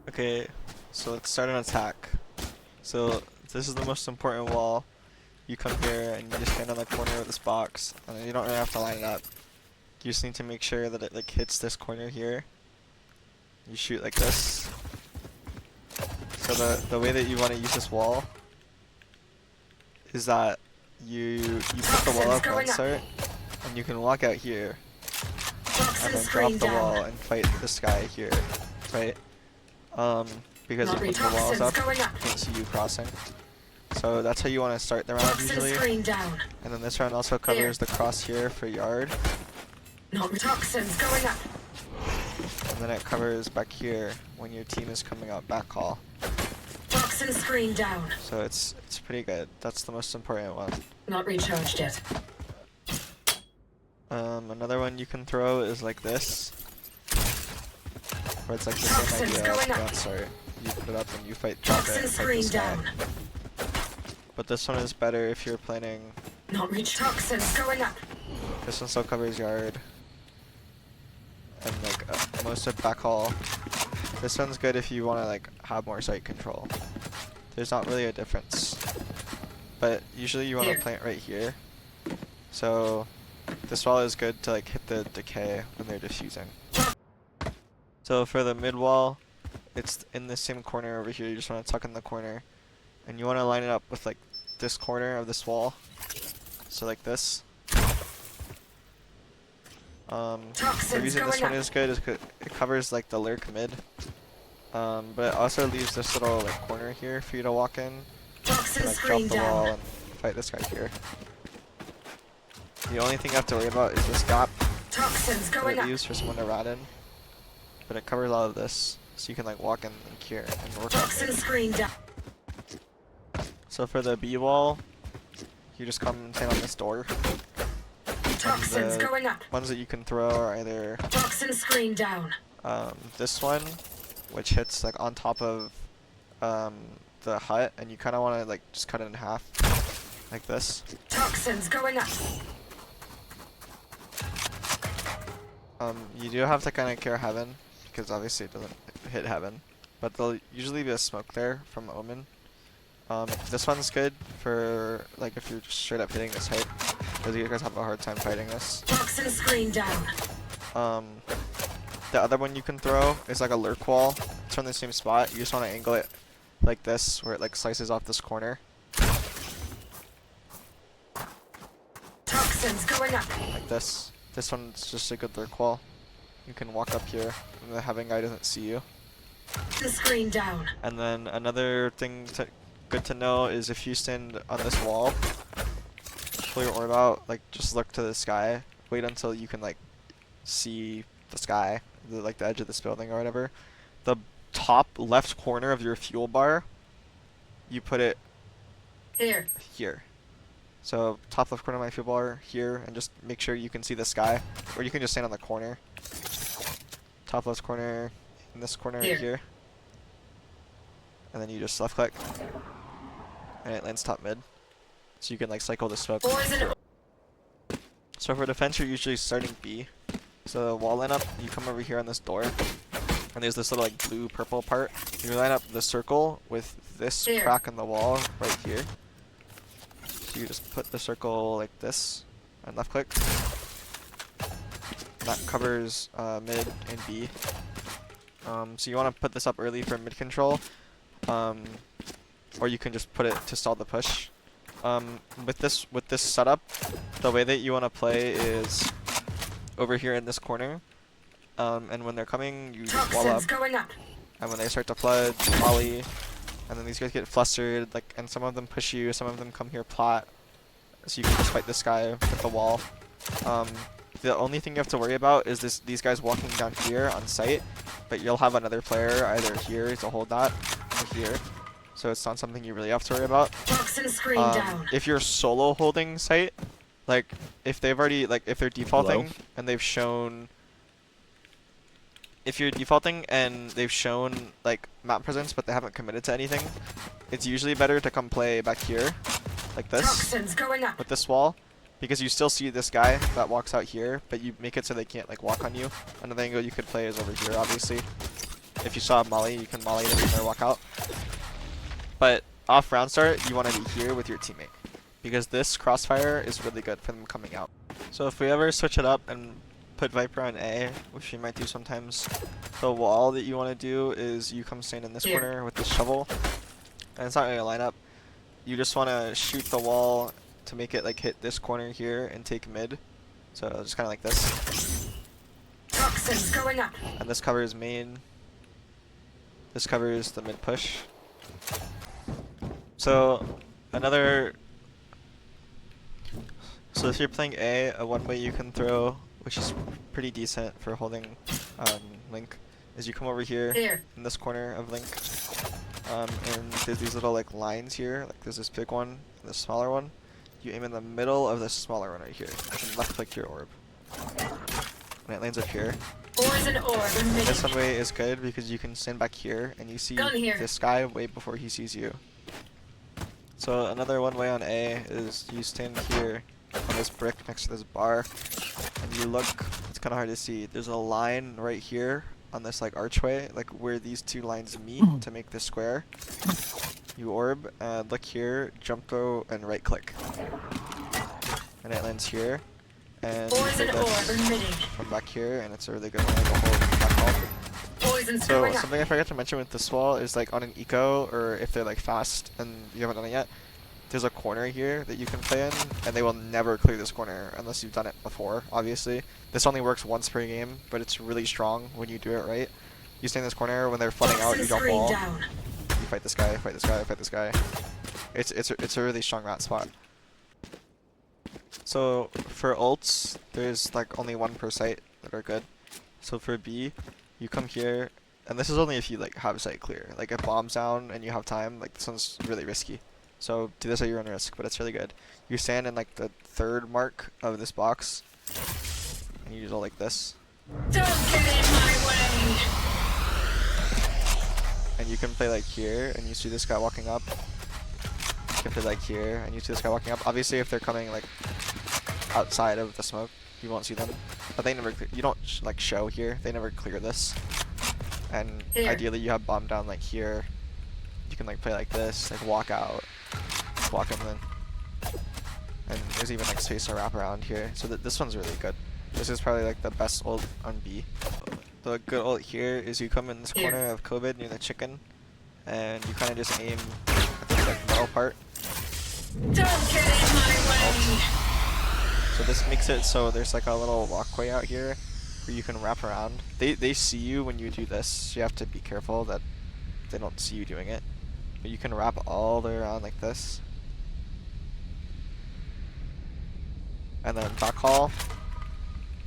Okay, so let's start an attack. So this is the most important wall. You come here and you just stand on the corner of this box, and you don't really have to line it up. You just need to make sure that it like hits this corner here. You shoot like this. So the way that you want to use this wall is that you put the wall up one start, and you can walk out here, and then drop the wall and fight this guy here, right? Because if the wall's up, you can't see you crossing. So that's how you want to start the round usually. And then this round also covers the cross here for yard. Toxins going up. And then it covers back here when your team is coming out backhall. Toxin screen down. So it's pretty good. That's the most important one. Not recharged yet. Another one you can throw is like this. Where it's like the same idea. Don't start. You put it up and you drop it and fight this guy. But this one is better if you're planning. Not reach toxins going up. This one still covers yard. And like most of backhall. This one's good if you want to like have more site control. There's not really a difference. But usually you want to plant right here. So this wall is good to like hit the decay when they're diffusing. So for the mid wall, it's in the same corner over here. You just want to tuck in the corner. And you want to line it up with like this corner of this wall. So like this. The reason this one is good is because it covers like the lurk mid. But it also leaves this little like corner here for you to walk in. And, like drop the wall and fight this guy here. The only thing you have to worry about is this gap that it leaves for someone to rat in. But it covers all of this, so you can like walk in like here and work out. So for the B wall, you just come and stand on this door. Toxins going up. Ones that you can throw are either toxin screen down. This one, which hits like on top of the hut, and you kind of want to like just cut it in half, like this. Toxins going up. You do have to kind of care heaven, because obviously it doesn't hit heaven, but there'll usually be a smoke there from Omen. This one's good for like if you're just straight up hitting this height, because you guys have a hard time fighting this. Toxin screen down. The other one you can throw is like a lurk wall. It's from the same spot. You just want to angle it like this, where it like slices off this corner. Toxins going up. Like this. This one's just a good lurk wall. You can walk up here, and the heaven guy doesn't see you. The screen down. And then another thing good to know is if you stand on this wall, pull your orb out, like just look to the sky. Wait until you can like see the sky, like the edge of this building or whatever. The top left corner of your fuel bar, you put it here. So top left corner of my fuel bar here, and just make sure you can see the sky, or you can just stand on the corner. Top left corner, in this corner right here. And then you just left click, and it lands top mid. So you can like cycle the smoke. So for defense, you're usually starting B. So the wall line up, you come over here on this door, and there's this little like blue purple part. You line up the circle with this crack in the wall right here. So you just put the circle like this, and left click. And that covers mid and B. So you want to put this up early for mid control, or you can just put it to stall the push. With this setup, the way that you want to play is over here in this corner, and when they're coming, you just wall up, and when they start to flood, volley, and then these guys get flustered, like, and some of them push you, some of them come here plot, so you can just fight this guy with the wall. The only thing you have to worry about is these guys walking down here on site, but you'll have another player either here to hold that, or here. So it's not something you really have to worry about. If you're solo holding site, like if they've already if they're defaulting and they've shown, if you're defaulting and they've shown like map presence but they haven't committed to anything, it's usually better to come play back here, like this, with this wall, because you still see this guy that walks out here, but you make it so they can't like walk on you. Another angle you could play is over here, obviously. if you saw a molly, you can molly them and they walk out. But off round start, you want to be here with your teammate, because this crossfire is really good for them coming out. So if we ever switch it up and put Viper on A, which we might do sometimes, the wall that you want to do is you come stand in this corner with this shovel, and it's not really a lineup. You just want to shoot the wall to make it like hit this corner here and take mid. So just kind of like this. Toxins going up. And this covers main. This covers the mid push. So so if you're playing A, a one way you can throw, which is pretty decent for holding Link, is you come over here in this corner of Link, and there's these little like lines here, like there's this big one and this smaller one. You aim in the middle of this smaller one right here, and left click your orb. And it lands up here. Poison orb emitting. This one way is good because you can stand back here and you see this guy way before he sees you. So another one way on A is you stand here on this brick next to this bar, and you look, it's kind of hard to see, there's a line right here on this like archway, like where these two lines meet to make this square. You orb, look here, jump throw, and right click. And it lands here. And Poison orb emitting. From back here, and it's a really good one to hold backhall. Poison's So going up. something I forgot to mention with this wall is like on an eco, or if they're like fast and you haven't done it yet, there's a corner here that you can play in, and they will never clear this corner unless you've done it before, obviously. This only works once per game, but it's really strong when you do it right. You stay in this corner, when they're flooding out, you jump wall. Down. You fight this guy, fight this guy, fight this guy. It's a really strong rat spot. So for ults, there's like only one per site that are good. So for B, you come here, and this is only if you like have site clear. Like if bombs down and you have time, like this one's really risky. So do this at your own risk, but it's really good. You stand in like the third mark of this box, and you go like this. Don't get in my way. And you can play like here, and you see this guy walking up. You can play like here, and you see this guy walking up. Obviously, if they're coming like outside of the smoke, you won't see them. But they never, you don't like show here. They never clear this. And ideally, you have bomb down like here. You can like play like this, like walk out, walk in then. And there's even like space to wrap around here. So this one's really good. This is probably like the best ult on B. The good ult here is you come in this corner of COVID near the chicken, and you kind of just aim at this like metal part. Don't get in my way. So this makes it so there's like a little walkway out here where you can wrap around. They see you when you do this, so you have to be careful that they don't see you doing it. But you can wrap all the way around like this. And then backhall,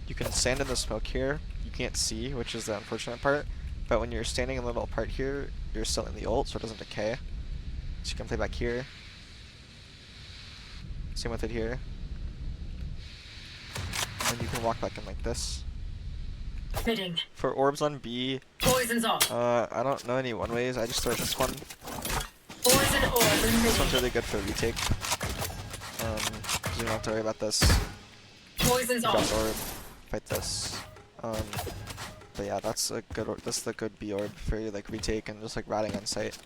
you can stand in the smoke here. You can't see, which is the unfortunate part. But when you're standing in the little part here, you're still in the ult, so it doesn't decay. So you can play back here. Same with it here. And you can walk back in like this. Hitting. For orbs on B, Poison's off. I don't know any one ways. I just throw this one. Poison orb emitting. This one's really good for retake. 'Cause you don't have to worry about this. Poison's Drop off. orb, fight this. But yeah, that's a good. That's the good B orb for like retake and just like ratting on site.